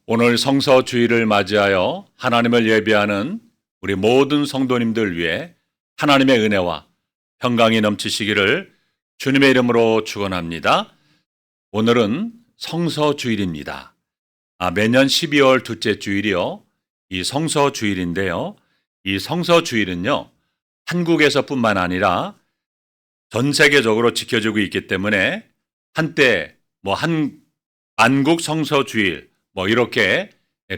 오늘 성서 주일을 맞이하여 하나님을 예배하는 우리 모든 성도님들 위해 하나님의 은혜와 평강이 넘치시기를 주님의 이름으로 축원합니다. 오늘은 성서 주일입니다. 매년 12월 둘째 주일이요. 이 성서 주일인데요. 이 성서 주일은요. 한국에서뿐만 아니라 전 세계적으로 지켜지고 있기 때문에 한때 한 만국 성서 주일 이렇게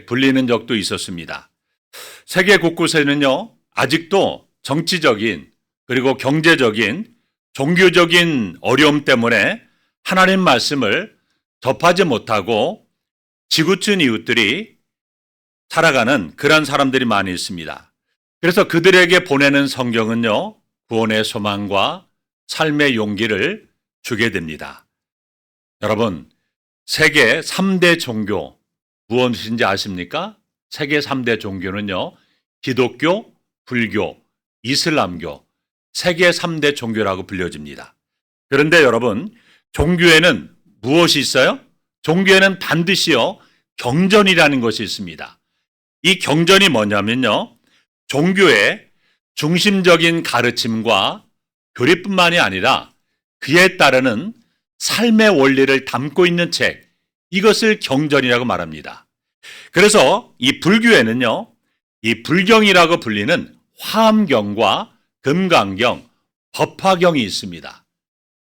불리는 적도 있었습니다. 세계 곳곳에는요, 아직도 정치적인 그리고 경제적인 종교적인 어려움 때문에 하나님 말씀을 접하지 못하고 지구촌 이웃들이 살아가는 그런 사람들이 많이 있습니다. 그래서 그들에게 보내는 성경은요, 구원의 소망과 삶의 용기를 주게 됩니다. 여러분, 세계 3대 종교 무엇인지 아십니까? 세계 3대 종교는요, 기독교, 불교, 이슬람교, 세계 3대 종교라고 불려집니다. 그런데 여러분, 종교에는 무엇이 있어요? 종교에는 반드시요, 경전이라는 것이 있습니다. 이 경전이 뭐냐면요, 종교의 중심적인 가르침과 교리뿐만이 아니라 그에 따르는 삶의 원리를 담고 있는 책, 이것을 경전이라고 말합니다. 그래서 이 불교에는요, 이 불경이라고 불리는 화엄경과 금강경, 법화경이 있습니다.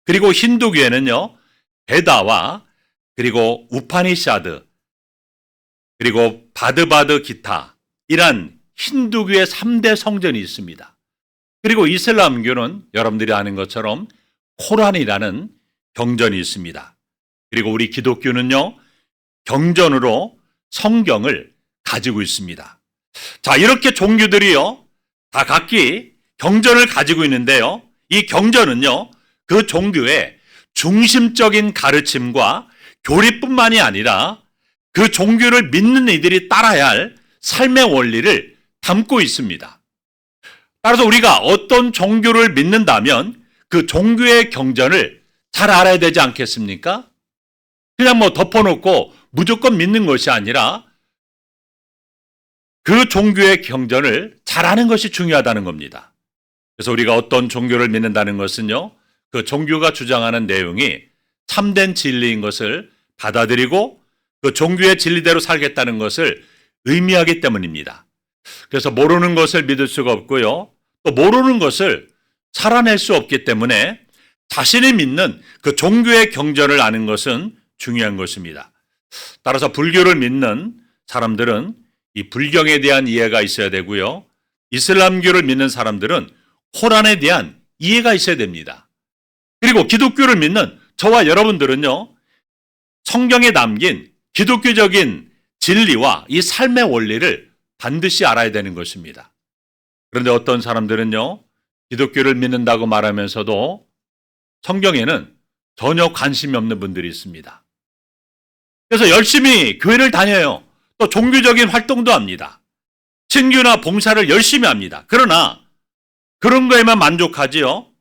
그리고 힌두교에는요, 베다와 그리고 우파니샤드, 그리고 바드바드 기타, 이란 힌두교의 3대 성전이 있습니다. 그리고 이슬람교는 여러분들이 아는 것처럼 코란이라는 경전이 있습니다. 그리고 우리 기독교는요, 경전으로 성경을 가지고 있습니다. 자, 이렇게 종교들이요, 다 각기 경전을 가지고 있는데요, 이 경전은요, 그 종교의 중심적인 가르침과 교리뿐만이 아니라 그 종교를 믿는 이들이 따라야 할 삶의 원리를 담고 있습니다. 따라서 우리가 어떤 종교를 믿는다면 그 종교의 경전을 잘 알아야 되지 않겠습니까? 그냥 덮어놓고 무조건 믿는 것이 아니라 그 종교의 경전을 잘 아는 것이 중요하다는 겁니다. 그래서 우리가 어떤 종교를 믿는다는 것은요, 그 종교가 주장하는 내용이 참된 진리인 것을 받아들이고 그 종교의 진리대로 살겠다는 것을 의미하기 때문입니다. 그래서 모르는 것을 믿을 수가 없고요, 또 모르는 것을 살아낼 수 없기 때문에 자신이 믿는 그 종교의 경전을 아는 것은 중요한 것입니다. 따라서 불교를 믿는 사람들은 이 불경에 대한 이해가 있어야 되고요, 이슬람교를 믿는 사람들은 코란에 대한 이해가 있어야 됩니다. 그리고 기독교를 믿는 저와 여러분들은요, 성경에 담긴 기독교적인 진리와 이 삶의 원리를 반드시 알아야 되는 것입니다. 그런데 어떤 사람들은요, 기독교를 믿는다고 말하면서도 성경에는 전혀 관심이 없는 분들이 있습니다. 그래서 열심히 교회를 다녀요. 또 종교적인 활동도 합니다. 신규나 봉사를 열심히 합니다. 그러나 그런 거에만 만족하지요,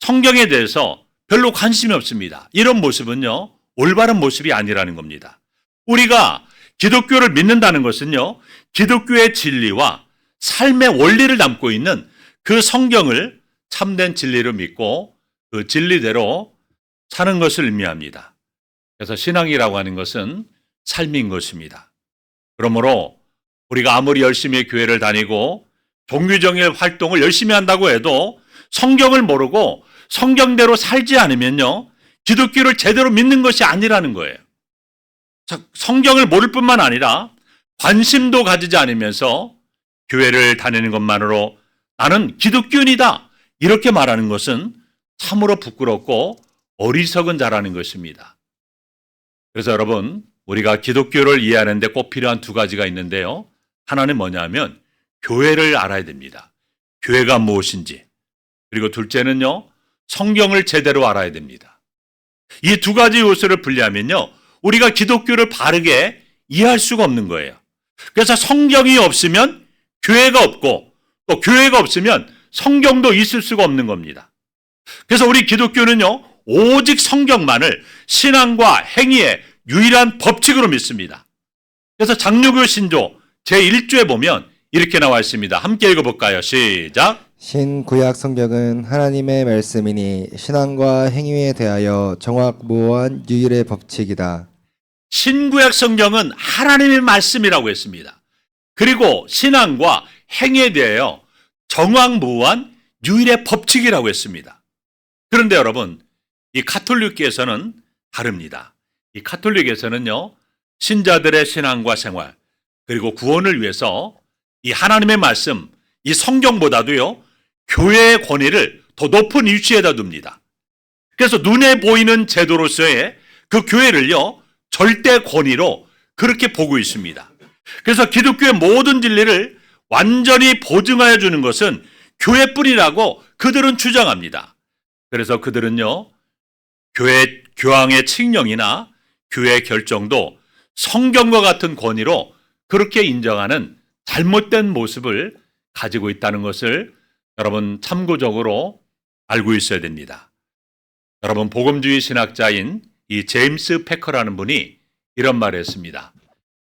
성경에 대해서 별로 관심이 없습니다. 이런 모습은요, 올바른 모습이 아니라는 겁니다. 우리가 기독교를 믿는다는 것은요, 기독교의 진리와 삶의 원리를 담고 있는 그 성경을 참된 진리로 믿고 그 진리대로 사는 것을 의미합니다. 그래서 신앙이라고 하는 것은 삶인 것입니다. 그러므로 우리가 아무리 열심히 교회를 다니고 종교적인 활동을 열심히 한다고 해도 성경을 모르고 성경대로 살지 않으면요, 기독교를 제대로 믿는 것이 아니라는 거예요. 성경을 모를 뿐만 아니라 관심도 가지지 않으면서 교회를 다니는 것만으로 나는 기독교인이다, 이렇게 말하는 것은 참으로 부끄럽고 어리석은 자라는 것입니다. 그래서 여러분, 우리가 기독교를 이해하는데 꼭 필요한 두 가지가 있는데요, 하나는 뭐냐면 교회를 알아야 됩니다. 교회가 무엇인지. 그리고 둘째는요, 성경을 제대로 알아야 됩니다. 이 두 가지 요소를 분리하면요, 우리가 기독교를 바르게 이해할 수가 없는 거예요. 그래서 성경이 없으면 교회가 없고, 또 교회가 없으면 성경도 있을 수가 없는 겁니다. 그래서 우리 기독교는요, 오직 성경만을 신앙과 행위의 유일한 법칙으로 믿습니다. 그래서 장로교 신조 제1조에 보면 이렇게 나와 있습니다. 함께 읽어볼까요? 시작. 신구약 성경은 하나님의 말씀이니 신앙과 행위에 대하여 정확무한 유일의 법칙이다. 신구약 성경은 하나님의 말씀이라고 했습니다. 그리고 신앙과 행위에 대하여 정확무한 유일의 법칙이라고 했습니다. 그런데 여러분, 이 가톨릭계에서는 다릅니다. 이 가톨릭에서는요, 신자들의 신앙과 생활, 그리고 구원을 위해서 이 하나님의 말씀, 이 성경보다도요, 교회의 권위를 더 높은 위치에다 둡니다. 그래서 눈에 보이는 제도로서의 그 교회를요, 절대 권위로 그렇게 보고 있습니다. 그래서 기독교의 모든 진리를 완전히 보증하여 주는 것은 교회뿐이라고 그들은 주장합니다. 그래서 그들은요, 교회 교황의 칙령이나 교회 결정도 성경과 같은 권위로 그렇게 인정하는 잘못된 모습을 가지고 있다는 것을 여러분 참고적으로 알고 있어야 됩니다. 여러분, 복음주의 신학자인 이 제임스 패커라는 분이 이런 말을 했습니다.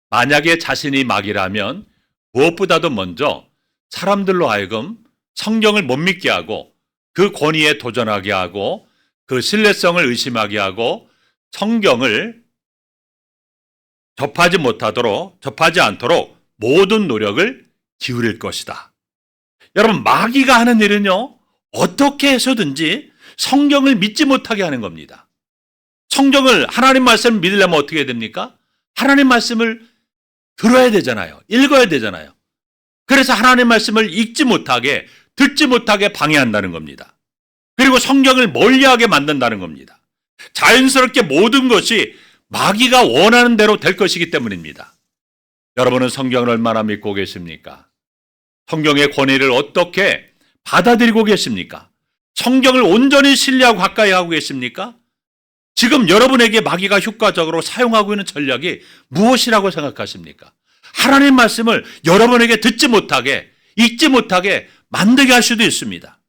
만약에 자신이 마귀라면 무엇보다도 먼저 사람들로 하여금 성경을 못 믿게 하고 그 권위에 도전하게 하고 그 신뢰성을 의심하게 하고 성경을 접하지 않도록 모든 노력을 기울일 것이다. 여러분, 마귀가 하는 일은요, 어떻게 해서든지 성경을 믿지 못하게 하는 겁니다. 성경을, 하나님 말씀을 믿으려면 어떻게 해야 됩니까? 하나님 말씀을 들어야 되잖아요. 읽어야 되잖아요. 그래서 하나님 말씀을 읽지 못하게, 듣지 못하게 방해한다는 겁니다. 그리고 성경을 멀리하게 만든다는 겁니다. 자연스럽게 모든 것이 마귀가 원하는 대로 될 것이기 때문입니다. 여러분은 성경을 얼마나 믿고 계십니까? 성경의 권위를 어떻게 받아들이고 계십니까? 성경을 온전히 신뢰하고 가까이 하고 계십니까? 지금 여러분에게 마귀가 효과적으로 사용하고 있는 전략이 무엇이라고 생각하십니까? 하나님 말씀을 여러분에게 듣지 못하게, 읽지 못하게 만들게 할 수도 있습니다.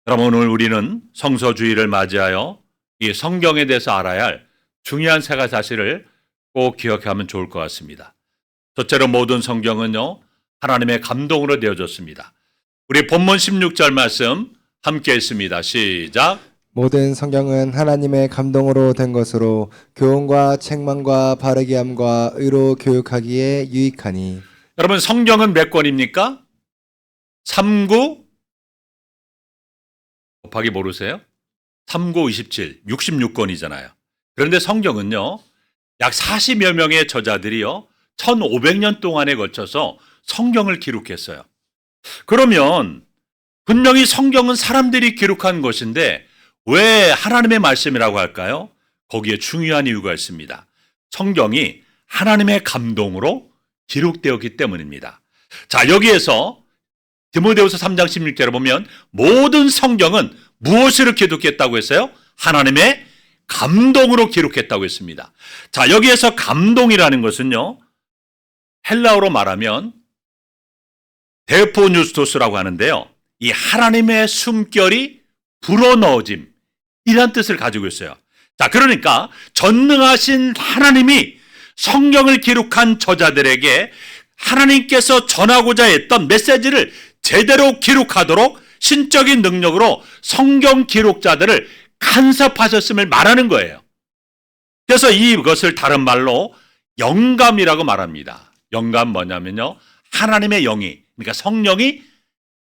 여러분, 오늘 우리는 성서주의를 맞이하여 이 성경에 대해서 알아야 할 중요한 세 가지 사실을 꼭 기억하면 좋을 것 같습니다. 첫째로, 모든 성경은요, 하나님의 감동으로 되어졌습니다. 우리 본문 16절 말씀 함께 읽습니다. 시작. 모든 성경은 하나님의 감동으로 된 것으로 교훈과 책망과 바르게 함과 의로 교육하기에 유익하니. 여러분, 성경은 몇 권입니까? 39 곱하기 모르세요? 39, 27, 66권이잖아요. 그런데 성경은요, 약 40여 명의 저자들이요, 1500년 동안에 걸쳐서 성경을 기록했어요. 그러면 분명히 성경은 사람들이 기록한 것인데 왜 하나님의 말씀이라고 할까요? 거기에 중요한 이유가 있습니다. 성경이 하나님의 감동으로 기록되었기 때문입니다. 자, 여기에서 디모데후서 3장 16절에 보면 모든 성경은 무엇으로 기록했다고 했어요? 하나님의 감동으로 기록했다고 했습니다. 자, 여기에서 감동이라는 것은요, 헬라어로 말하면 데포뉴스토스라고 하는데요, 이 하나님의 숨결이 불어넣어짐, 이런 뜻을 가지고 있어요. 자, 그러니까 전능하신 하나님이 성경을 기록한 저자들에게 하나님께서 전하고자 했던 메시지를 제대로 기록하도록 신적인 능력으로 성경 기록자들을 간섭하셨음을 말하는 거예요. 그래서 이것을 다른 말로 영감이라고 말합니다. 영감 뭐냐면요, 하나님의 영이, 그러니까 성령이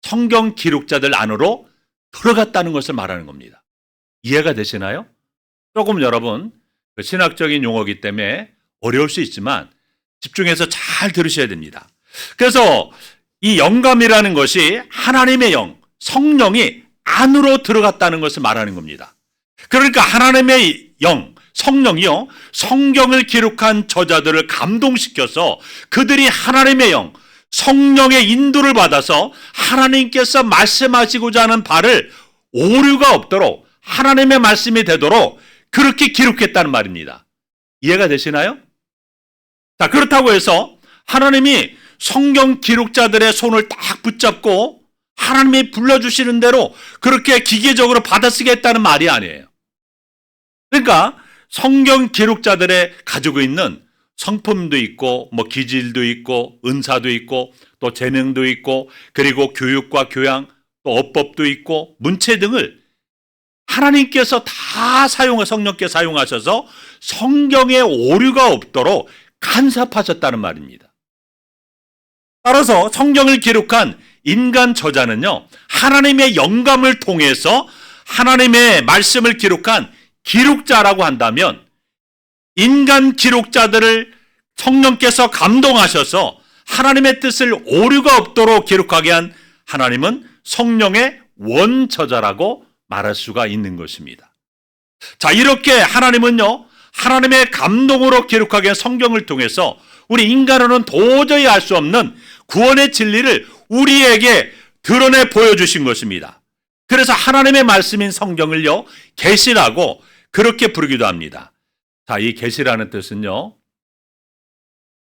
성경 기록자들 안으로 들어갔다는 것을 말하는 겁니다. 이해가 되시나요? 조금 여러분, 신학적인 용어이기 때문에 어려울 수 있지만 집중해서 잘 들으셔야 됩니다. 그래서 이 영감이라는 것이 하나님의 영, 성령이 안으로 들어갔다는 것을 말하는 겁니다. 그러니까 하나님의 영, 성령이요, 성경을 기록한 저자들을 감동시켜서 그들이 하나님의 영, 성령의 인도를 받아서 하나님께서 말씀하시고자 하는 바를 오류가 없도록 하나님의 말씀이 되도록 그렇게 기록했다는 말입니다. 이해가 되시나요? 자, 그렇다고 해서 하나님이 성경 기록자들의 손을 딱 붙잡고 하나님이 불러주시는 대로 그렇게 기계적으로 받아쓰겠다는 말이 아니에요. 그러니까 성경 기록자들의 가지고 있는 성품도 있고 뭐 기질도 있고 은사도 있고 또 재능도 있고 그리고 교육과 교양 또 어법도 있고 문체 등을 하나님께서 다 성령께 사용하셔서 성경에 오류가 없도록 간섭하셨다는 말입니다. 따라서 성경을 기록한 인간 저자는요, 하나님의 영감을 통해서 하나님의 말씀을 기록한 기록자라고 한다면 인간 기록자들을 성령께서 감동하셔서 하나님의 뜻을 오류가 없도록 기록하게 한 하나님은 성령의 원저자라고 말할 수가 있는 것입니다. 자, 이렇게 하나님은요, 하나님의 감동으로 기록하게 한 성경을 통해서 우리 인간으로는 도저히 알 수 없는 구원의 진리를 우리에게 드러내 보여주신 것입니다. 그래서 하나님의 말씀인 성경을요, 계시라고 그렇게 부르기도 합니다. 자, 이 계시라는 뜻은요,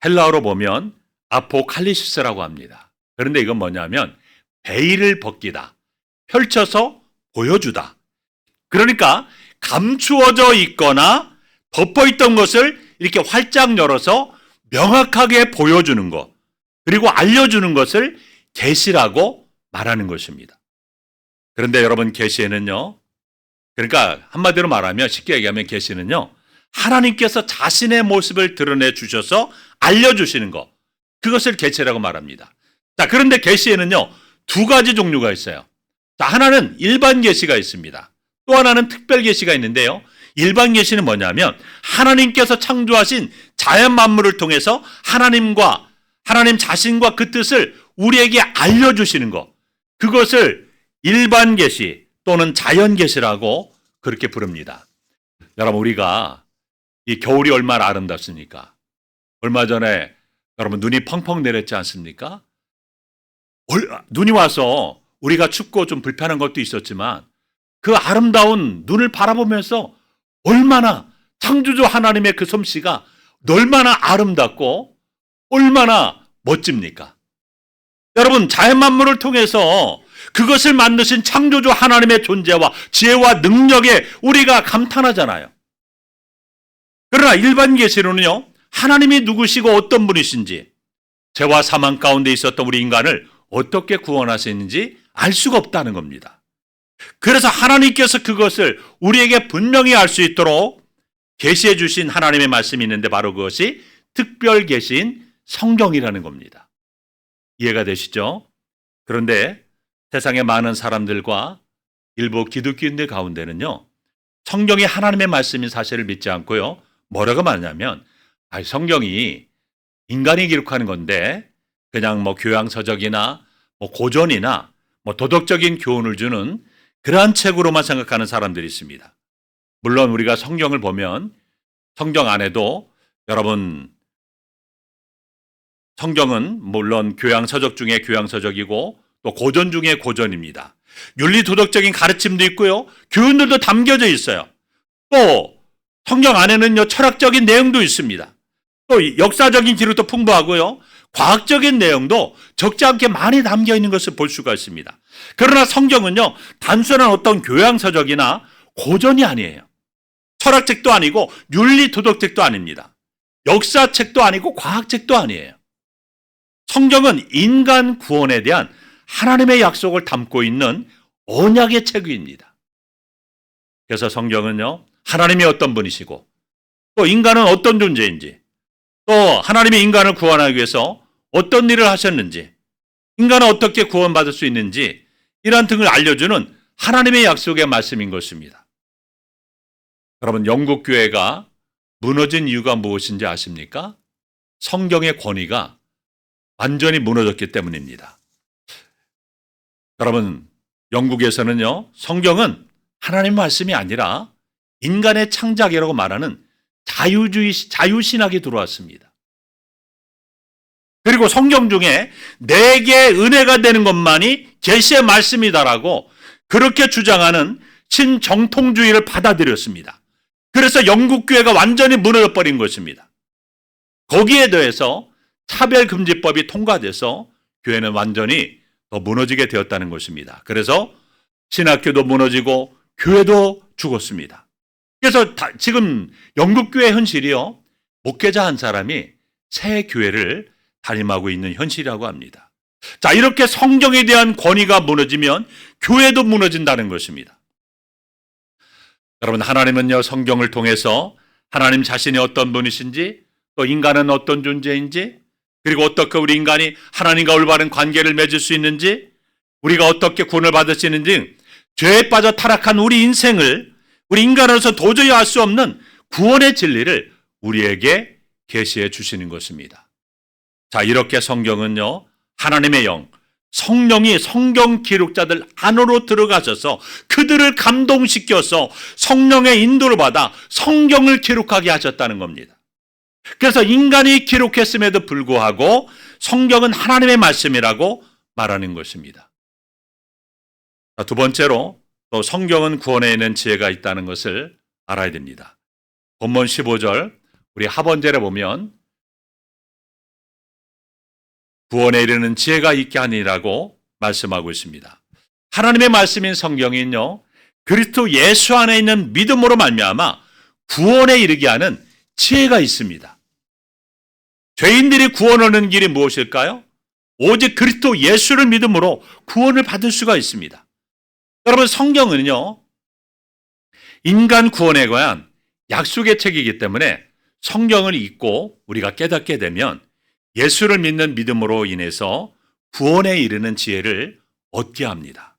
헬라어로 보면 아포칼리시스라고 합니다. 그런데 이건 뭐냐면 베일을 벗기다, 펼쳐서 보여주다. 그러니까 감추어져 있거나 덮어 있던 것을 이렇게 활짝 열어서 명확하게 보여주는 것, 그리고 알려주는 것을 계시라고 말하는 것입니다. 그런데 여러분, 계시에는요, 그러니까 한마디로 말하면, 쉽게 얘기하면 계시는요, 하나님께서 자신의 모습을 드러내 주셔서 알려주시는 것, 그것을 계시라고 말합니다. 자, 그런데 계시에는요, 두 가지 종류가 있어요. 자, 하나는 일반 계시가 있습니다. 또 하나는 특별 계시가 있는데요, 일반 계시는 뭐냐면 하나님께서 창조하신 자연 만물을 통해서 하나님 자신과 그 뜻을 우리에게 알려주시는 것, 그것을 일반 계시 또는 자연 계시라고 그렇게 부릅니다. 여러분, 우리가 이 겨울이 얼마나 아름답습니까? 얼마 전에 여러분 눈이 펑펑 내렸지 않습니까? 눈이 와서 우리가 춥고 좀 불편한 것도 있었지만 그 아름다운 눈을 바라보면서 얼마나 창조주 하나님의 그 솜씨가 얼마나 아름답고 얼마나 멋집니까? 여러분, 자연 만물을 통해서 그것을 만드신 창조주 하나님의 존재와 지혜와 능력에 우리가 감탄하잖아요. 그러나 일반 계시로는요, 하나님이 누구시고 어떤 분이신지, 죄와 사망 가운데 있었던 우리 인간을 어떻게 구원하셨는지 알 수가 없다는 겁니다. 그래서 하나님께서 그것을 우리에게 분명히 알 수 있도록 계시해 주신 하나님의 말씀이 있는데 바로 그것이 특별 계시인 성경이라는 겁니다. 이해가 되시죠? 그런데 세상의 많은 사람들과 일부 기독교인들 가운데는요, 성경이 하나님의 말씀인 사실을 믿지 않고요, 뭐라고 말하냐면 성경이 인간이 기록하는 건데 그냥 뭐 교양서적이나 뭐 고전이나 뭐 도덕적인 교훈을 주는 그러한 책으로만 생각하는 사람들이 있습니다. 물론 우리가 성경을 보면 성경 안에도 여러분, 성경은 물론 교양서적 중에 교양서적이고 또 고전 중에 고전입니다. 윤리도덕적인 가르침도 있고요, 교훈들도 담겨져 있어요. 또 성경 안에는요, 철학적인 내용도 있습니다. 또 역사적인 기록도 풍부하고요, 과학적인 내용도 적지 않게 많이 담겨 있는 것을 볼 수가 있습니다. 그러나 성경은요, 단순한 어떤 교양서적이나 고전이 아니에요. 철학책도 아니고 윤리도덕책도 아닙니다. 역사책도 아니고 과학책도 아니에요. 성경은 인간 구원에 대한 하나님의 약속을 담고 있는 언약의 책입니다. 그래서 성경은요, 하나님이 어떤 분이시고 또 인간은 어떤 존재인지, 또 하나님이 인간을 구원하기 위해서 어떤 일을 하셨는지, 인간은 어떻게 구원받을 수 있는지, 이러한 등을 알려주는 하나님의 약속의 말씀인 것입니다. 여러분, 영국 교회가 무너진 이유가 무엇인지 아십니까? 성경의 권위가 완전히 무너졌기 때문입니다. 여러분, 영국에서는요, 성경은 하나님 말씀이 아니라 인간의 창작이라고 말하는 자유신학이 들어왔습니다. 그리고 성경 중에 내게 은혜가 되는 것만이 계시의 말씀이다라고 그렇게 주장하는 신정통주의를 받아들였습니다. 그래서 영국 교회가 완전히 무너져 버린 것입니다. 거기에 더해서 차별금지법이 통과돼서 교회는 완전히 더 무너지게 되었다는 것입니다. 그래서 신학교도 무너지고 교회도 죽었습니다. 그래서 지금 영국 교회 현실이요, 목회자 한 사람이 새 교회를 담임하고 있는 현실이라고 합니다. 자, 이렇게 성경에 대한 권위가 무너지면 교회도 무너진다는 것입니다. 여러분, 하나님은요, 성경을 통해서 하나님 자신이 어떤 분이신지, 또 인간은 어떤 존재인지, 그리고 어떻게 우리 인간이 하나님과 올바른 관계를 맺을 수 있는지, 우리가 어떻게 구원을 받을 수 있는지, 죄에 빠져 타락한 우리 인생을 우리 인간으로서 도저히 알 수 없는 구원의 진리를 우리에게 계시해 주시는 것입니다. 자, 이렇게 성경은요, 하나님의 영, 성령이 성경 기록자들 안으로 들어가셔서 그들을 감동시켜서 성령의 인도를 받아 성경을 기록하게 하셨다는 겁니다. 그래서 인간이 기록했음에도 불구하고 성경은 하나님의 말씀이라고 말하는 것입니다. 자, 두 번째로 또 성경은 구원에 있는 지혜가 있다는 것을 알아야 됩니다. 본문 15절 우리 하번절에 보면 구원에 이르는 지혜가 있게 하니라고 말씀하고 있습니다. 하나님의 말씀인 성경은요, 그리스도 예수 안에 있는 믿음으로 말미암아 구원에 이르게 하는 지혜가 있습니다. 죄인들이 구원 얻는 길이 무엇일까요? 오직 그리스도 예수를 믿음으로 구원을 받을 수가 있습니다. 여러분, 성경은요, 인간 구원에 관한 약속의 책이기 때문에 성경을 읽고 우리가 깨닫게 되면 예수를 믿는 믿음으로 인해서 구원에 이르는 지혜를 얻게 합니다.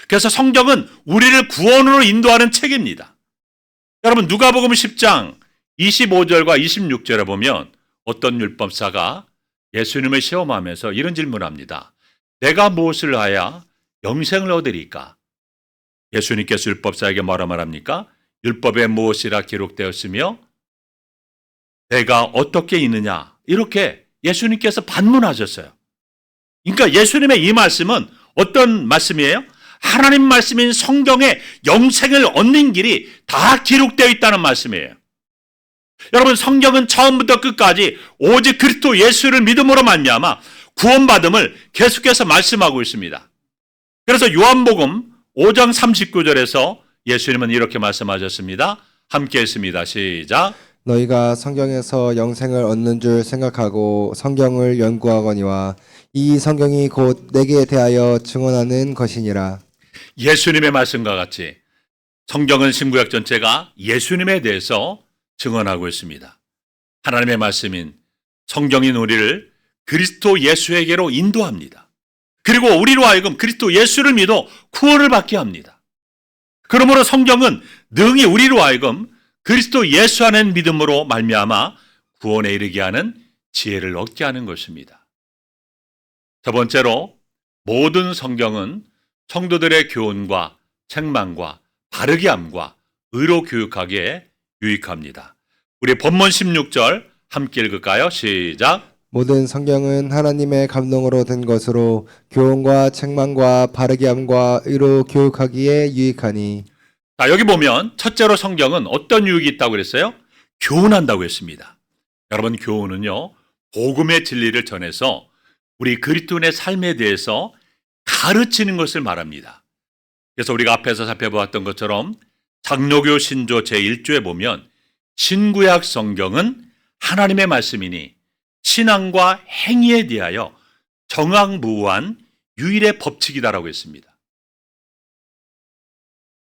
그래서 성경은 우리를 구원으로 인도하는 책입니다. 여러분, 누가복음 10장 25절과 26절에 보면 어떤 율법사가 예수님을 시험하면서 이런 질문을 합니다. 내가 무엇을 하야 영생을 얻으리까? 예수님께서 율법사에게 뭐라 말합니까? 율법에 무엇이라 기록되었으며 내가 어떻게 있느냐? 이렇게 예수님께서 반문하셨어요. 그러니까 예수님의 이 말씀은 어떤 말씀이에요? 하나님 말씀인 성경에 영생을 얻는 길이 다 기록되어 있다는 말씀이에요. 여러분, 성경은 처음부터 끝까지 오직 그리스도 예수를 믿음으로 말미암아 구원받음을 계속해서 말씀하고 있습니다. 그래서 요한복음 5장 39절에서 예수님은 이렇게 말씀하셨습니다. 함께 했습니다. 시작. 너희가 성경에서 영생을 얻는 줄 생각하고 성경을 연구하거니와 이 성경이 곧 내게 대하여 증언하는 것이니라. 예수님의 말씀과 같이 성경은 신구약 전체가 예수님에 대해서 증언하고 있습니다. 하나님의 말씀인 성경인 우리를 그리스도 예수에게로 인도합니다. 그리고 우리로 하여금 그리스도 예수를 믿어 구원을 받게 합니다. 그러므로 성경은 능히 우리로 하여금 그리스도 예수 안에 믿음으로 말미암아 구원에 이르게 하는 지혜를 얻게 하는 것입니다. 첫 번째로 모든 성경은 성도들의 교훈과 책망과 바르게 함과 의로 교육하기에 유익합니다. 우리 본문 16절 함께 읽을까요? 시작. 모든 성경은 하나님의 감동으로 된 것으로 교훈과 책망과 바르게 함과 의로 교육하기에 유익하니. 자, 여기 보면 첫째로 성경은 어떤 유익이 있다고 그랬어요? 교훈한다고 했습니다. 여러분, 교훈은요, 복음의 진리를 전해서 우리 그리스도인의 삶에 대해서 가르치는 것을 말합니다. 그래서 우리가 앞에서 살펴보았던 것처럼 장로교 신조 제1조에 보면 신구약 성경은 하나님의 말씀이니 신앙과 행위에 대하여 정확무한 유일의 법칙이다라고 했습니다.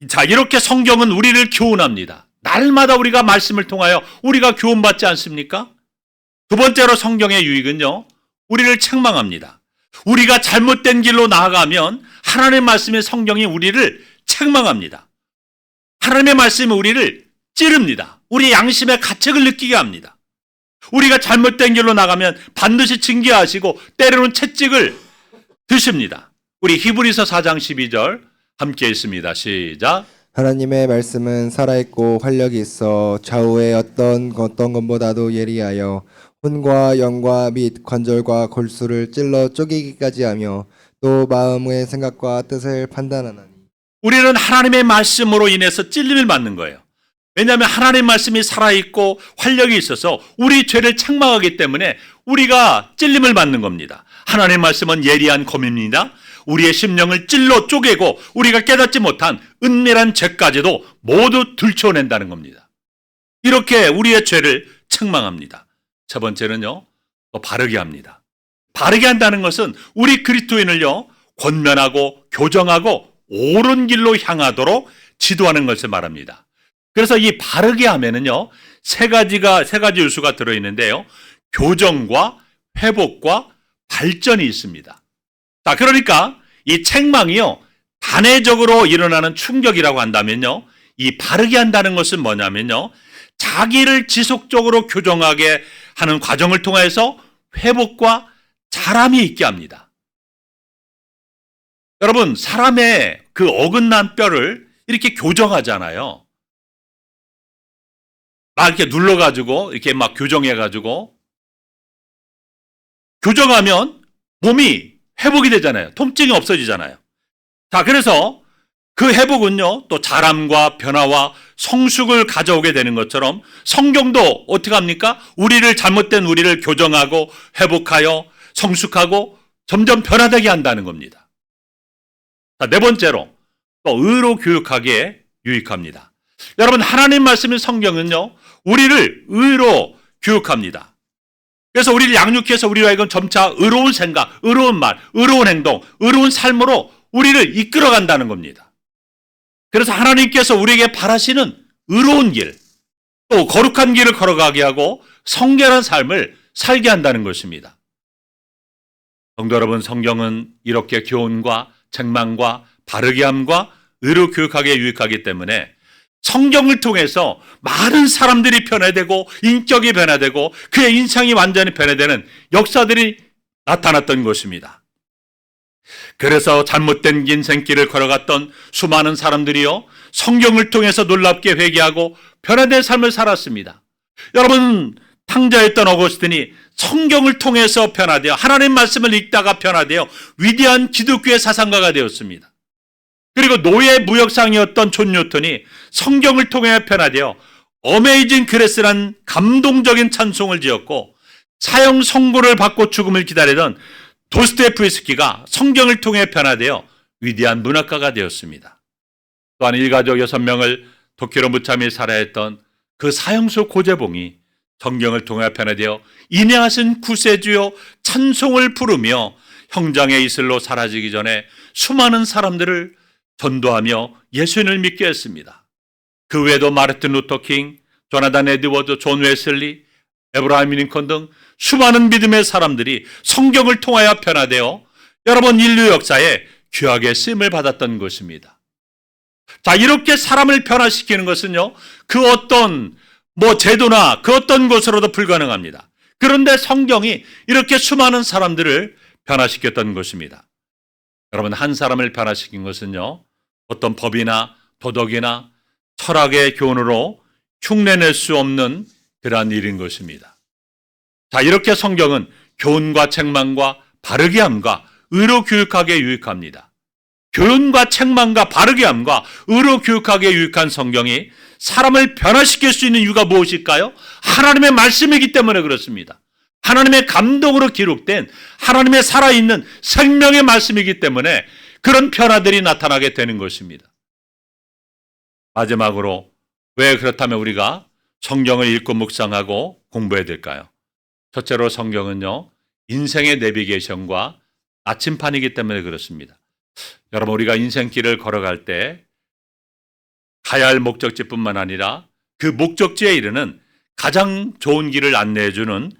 자, 이렇게 성경은 우리를 교훈합니다. 날마다 우리가 말씀을 통하여 우리가 교훈받지 않습니까? 두 번째로 성경의 유익은요, 우리를 책망합니다. 우리가 잘못된 길로 나아가면 하나님의 말씀의 성경이 우리를 책망합니다. 하나님의 말씀이 우리를 찌릅니다. 우리 양심의 가책을 느끼게 합니다. 우리가 잘못된 길로 나가면 반드시 징계하시고 때로는 채찍을 드십니다. 우리 히브리서 4장 12절 함께 읽습니다. 시작. 하나님의 말씀은 살아있고 활력이 있어 좌우의 어떤 것보다도 예리하여 혼과 영과 및 관절과 골수를 찔러 쪼개기까지 하며 또 마음의 생각과 뜻을 판단하나니. 우리는 하나님의 말씀으로 인해서 찔림을 받는 거예요. 왜냐하면 하나님의 말씀이 살아있고 활력이 있어서 우리 죄를 책망하기 때문에 우리가 찔림을 받는 겁니다. 하나님의 말씀은 예리한 검입니다. 우리의 심령을 찔러 쪼개고 우리가 깨닫지 못한 은밀한 죄까지도 모두 들춰낸다는 겁니다. 이렇게 우리의 죄를 책망합니다. 첫 번째는요, 또 바르게 합니다. 바르게 한다는 것은 우리 그리스도인을요, 권면하고 교정하고 옳은 길로 향하도록 지도하는 것을 말합니다. 그래서 이 바르게 하면은요, 세 가지 요소가 들어있는데요, 교정과 회복과 발전이 있습니다. 자, 그러니까 이 책망이요, 단회적으로 일어나는 충격이라고 한다면요, 이 바르게 한다는 것은 뭐냐면요, 자기를 지속적으로 교정하게 하는 과정을 통해서 회복과 자람이 있게 합니다. 여러분, 사람의 그 어긋난 뼈를 이렇게 교정하잖아요. 막 이렇게 눌러가지고, 이렇게 막 교정해가지고, 교정하면 몸이 회복이 되잖아요. 통증이 없어지잖아요. 자, 그래서 그 회복은요, 또 자람과 변화와 성숙을 가져오게 되는 것처럼 성경도 어떻게 합니까? 잘못된 우리를 교정하고 회복하여 성숙하고 점점 변화되게 한다는 겁니다. 자, 네 번째로 또 의로 교육하기에 유익합니다. 여러분, 하나님 말씀인 성경은요, 우리를 의로 교육합니다. 그래서 우리를 양육해서 우리와 하여금 점차 의로운 생각, 의로운 말, 의로운 행동, 의로운 삶으로 우리를 이끌어간다는 겁니다. 그래서 하나님께서 우리에게 바라시는 의로운 길, 또 거룩한 길을 걸어가게 하고 성결한 삶을 살게 한다는 것입니다. 성도 여러분, 성경은 이렇게 교훈과 책망과 바르게 함과 의로 교육하기에 유익하기 때문에 성경을 통해서 많은 사람들이 변화되고 인격이 변화되고 그의 인상이 완전히 변화되는 역사들이 나타났던 것입니다. 그래서 잘못된 인생길을 걸어갔던 수많은 사람들이요, 성경을 통해서 놀랍게 회개하고 변화된 삶을 살았습니다. 여러분, 탕자였던 어거스틴이 성경을 통해서 변화되어 하나님 말씀을 읽다가 변화되어 위대한 기독교의 사상가가 되었습니다. 그리고 노예 무역상이었던 존 뉴턴이 성경을 통해 변화되어 어메이징 그레스란 감동적인 찬송을 지었고, 사형 선고를 받고 죽음을 기다리던 도스토옙스키가 성경을 통해 변화되어 위대한 문학가가 되었습니다. 또한 일가족 6명을 도쿄로 무참히 살해했던 그 사형수 고재봉이 성경을 통해 변화되어 인내하신 구세주여 찬송을 부르며 형장의 이슬로 사라지기 전에 수많은 사람들을 전도하며 예수님을 믿게 했습니다. 그 외에도 마르틴 루터 킹, 조나단 에드워드, 존 웨슬리, 에브라임 링컨 등 수많은 믿음의 사람들이 성경을 통하여 변화되어 여러분 인류 역사에 귀하게 쓰임을 받았던 것입니다. 자, 이렇게 사람을 변화시키는 것은요, 그 어떤 제도나 그 어떤 것으로도 불가능합니다. 그런데 성경이 이렇게 수많은 사람들을 변화시켰던 것입니다. 여러분, 한 사람을 변화시킨 것은요, 어떤 법이나 도덕이나 철학의 교훈으로 흉내낼 수 없는 그러한 일인 것입니다. 자, 이렇게 성경은 교훈과 책망과 바르게 함과 의로 교육하기에 유익합니다. 교훈과 책망과 바르게 함과 의로 교육하기에 유익한 성경이 사람을 변화시킬 수 있는 이유가 무엇일까요? 하나님의 말씀이기 때문에 그렇습니다. 하나님의 감동으로 기록된 하나님의 살아있는 생명의 말씀이기 때문에 그런 변화들이 나타나게 되는 것입니다. 마지막으로 왜 그렇다면 우리가 성경을 읽고 묵상하고 공부해야 될까요? 첫째로 성경은요, 인생의 내비게이션과 나침판이기 때문에 그렇습니다. 여러분, 우리가 인생길을 걸어갈 때 가야 할 목적지뿐만 아니라 그 목적지에 이르는 가장 좋은 길을 안내해주는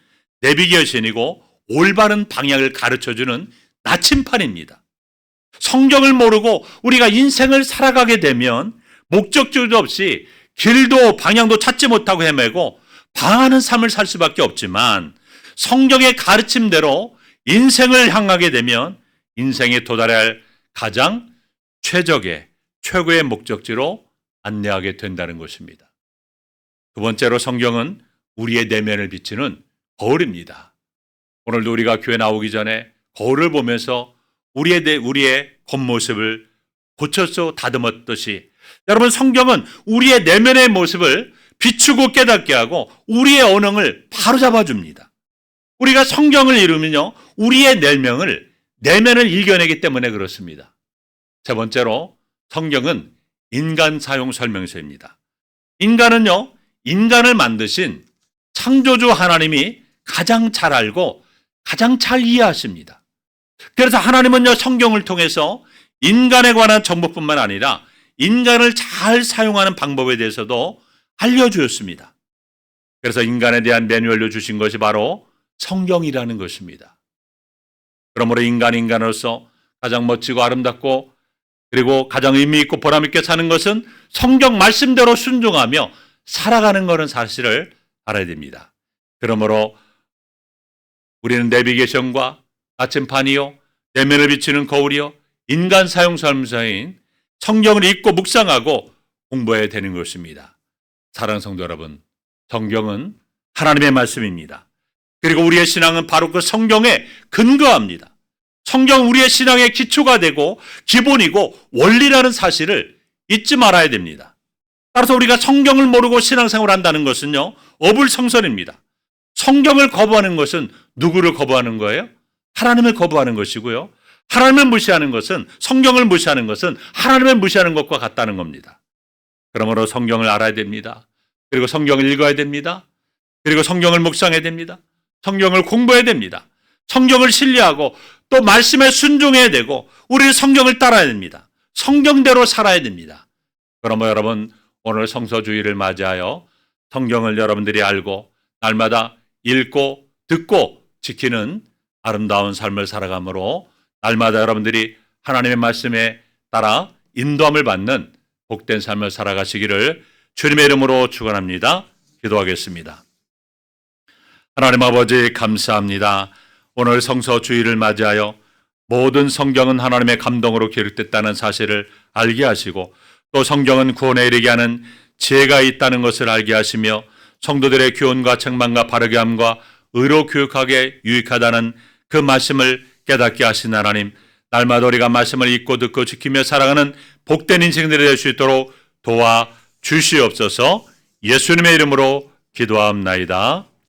내비게이션이고 올바른 방향을 가르쳐주는 나침판입니다. 성경을 모르고 우리가 인생을 살아가게 되면 목적지도 없이 길도 방향도 찾지 못하고 헤매고 방황하는 삶을 살 수밖에 없지만, 성경의 가르침대로 인생을 향하게 되면 인생에 도달해야 할 가장 최고의 목적지로 안내하게 된다는 것입니다. 두 번째로 성경은 우리의 내면을 비치는 거울입니다. 오늘도 우리가 교회 나오기 전에 거울을 보면서 우리의 겉모습을 고쳐서 다듬었듯이, 여러분, 성경은 우리의 내면의 모습을 비추고 깨닫게 하고 우리의 언행을 바로잡아 줍니다. 우리가 성경을 읽으면요, 우리의 내면을 이겨내기 때문에 그렇습니다. 세 번째로 성경은 인간 사용 설명서입니다. 인간은요, 인간을 만드신 창조주 하나님이 가장 잘 알고 가장 잘 이해하십니다. 그래서 하나님은요, 성경을 통해서 인간에 관한 정보뿐만 아니라 인간을 잘 사용하는 방법에 대해서도 알려주었습니다. 그래서 인간에 대한 매뉴얼로 주신 것이 바로 성경이라는 것입니다. 그러므로 인간으로서 가장 멋지고 아름답고 그리고 가장 의미 있고 보람 있게 사는 것은 성경 말씀대로 순종하며 살아가는 것은 사실을 알아야 됩니다. 그러므로 우리는 내비게이션과 나침판이요, 내면을 비추는 거울이요, 인간 사용 설명서인 성경을 읽고 묵상하고 공부해야 되는 것입니다. 사랑하는 성도 여러분, 성경은 하나님의 말씀입니다. 그리고 우리의 신앙은 바로 그 성경에 근거합니다. 성경은 우리의 신앙의 기초가 되고 기본이고 원리라는 사실을 잊지 말아야 됩니다. 따라서 우리가 성경을 모르고 신앙생활을 한다는 것은요, 어불성설입니다. 성경을 거부하는 것은 누구를 거부하는 거예요? 하나님을 거부하는 것이고요. 하나님을 무시하는 것은, 성경을 무시하는 것은 하나님을 무시하는 것과 같다는 겁니다. 그러므로 성경을 알아야 됩니다. 그리고 성경을 읽어야 됩니다. 그리고 성경을 묵상해야 됩니다. 성경을 공부해야 됩니다. 성경을 신뢰하고 또 말씀에 순종해야 되고 우리는 성경을 따라야 됩니다. 성경대로 살아야 됩니다. 그러므로 여러분, 오늘 성서주의를 맞이하여 성경을 여러분들이 알고 날마다 읽고 듣고 지키는 아름다운 삶을 살아감으로 날마다 여러분들이 하나님의 말씀에 따라 인도함을 받는 복된 삶을 살아가시기를 주님의 이름으로 축원합니다. 기도하겠습니다. 하나님 아버지, 감사합니다. 오늘 성서주의를 맞이하여 모든 성경은 하나님의 감동으로 기록됐다는 사실을 알게 하시고 또 성경은 구원에 이르게 하는 지혜가 있다는 것을 알게 하시며 성도들의 교훈과 책망과 바르게 함과 의로 교육하게 유익하다는 그 말씀을 깨닫게 하신 하나님, 날마다 우리가 말씀을 읽고 듣고 지키며 살아가는 복된 인생들이 될 수 있도록 도와 주시옵소서. 예수님의 이름으로 기도하옵나이다.